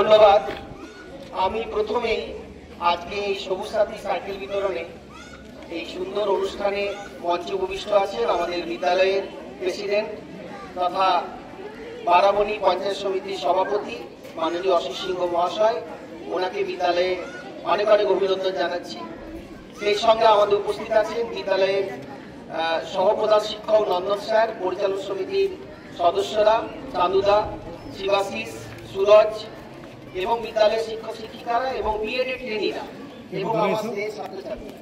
ধন্যবাদ। আমি প্রথমেই আজকে এই সবুজ সাথী সাইকেল বিতরণে এই সুন্দর অনুষ্ঠানে মঞ্চে উপবিষ্ট আছেন আমাদের বিদ্যালয়ের প্রেসিডেন্ট তথা বারাবণী পঞ্চায়েত সমিতির সভাপতি মাননীয় অশিস সিংহ মহাশয়, ওনাকে বিদ্যালয়ে অনেক অনেক অভিনন্দন জানাচ্ছি। সেই সঙ্গে আমাদের উপস্থিত আছেন বিদ্যালয়ের সহপ্রধান শিক্ষক নন্দন স্যার, পরিচালন সমিতির সদস্যরা চান্দুদা, শিবাশিস, সুরজ এবং বিদ্যালয়ের শিক্ষক শিক্ষিকারা এবং বিএড ট্রেনিরা এবং আমাদের ছাত্রছাত্রীরা।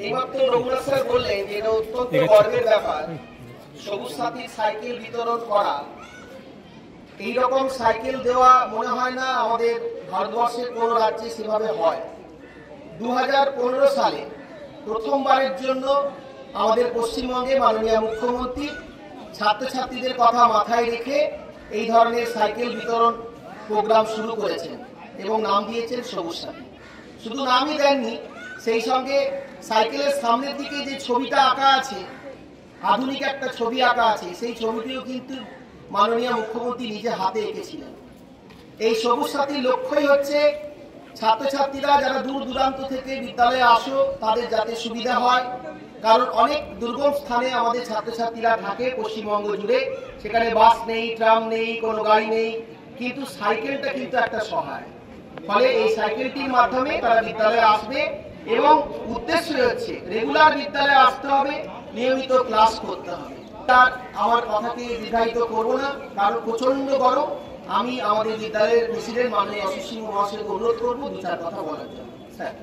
এইমাত্র রঘুনাথ স্যার বললেন যে এটা অত্যন্ত গর্বের ব্যাপার সবুজ সাথী সাইকেল বিতরণ করা। এইরকম সাইকেল দেওয়া মনে হয় না আমাদের ভারতবর্ষের কোন রাজ্যে সেভাবে হয়। 2015 সালে প্রথমবারের জন্য আমাদের পশ্চিমবঙ্গে মাননীয় মুখ্যমন্ত্রী ছাত্রছাত্রীদের কথা মাথায় রেখে এই ধরনের সাইকেল বিতরণ প্রোগ্রাম শুরু করেছেন এবং নাম দিয়েছেন সবুজ সাথী। শুধু নামই দেননি, সেই সঙ্গে সাইকেলের সামনের দিকে যে ছবিটা আঁকা আছে, আধুনিক একটা ছবি আঁকা আছে, সেই ছবিটিও কিন্তু মাননীয় মুখ্যমন্ত্রী নিজে হাতে এঁকেছিলেন। এই সবুজ সাথীর লক্ষ্যই হচ্ছে ছাত্রছাত্রীরা যারা দূর দূরান্ত থেকে বিদ্যালয়ে আসো তাদের যাতে সুবিধা হয়, কারণ অনেক দুর্গম স্থানে আমাদের ছাত্রছাত্রীরা থাকে পশ্চিমবঙ্গ জুড়ে, সেখানে বাস নেই, ট্রাম নেই, কোনো গাড়ি নেই, কিন্তু সাইকেলটা কিন্তু একটা সহায়। ফলে এই সাইকেলটির মাধ্যমে তারা বিদ্যালয়ে আসবে এবং উদ্দেশ্য হচ্ছে রেগুলার বিদ্যালয়ে আসতে হবে, নিয়মিত ক্লাস করতে হবে। তার আমার কথাকে দীর্ঘায়িত করব না, কারণ প্রচন্ড গরম। আমি আমাদের বিদ্যালয়ের প্রেসিডেন্ট মাননীয় অশিস সিংহ মহাশয়কে অনুরোধ করবো 2-4 কথা বলার জন্য। স্যার।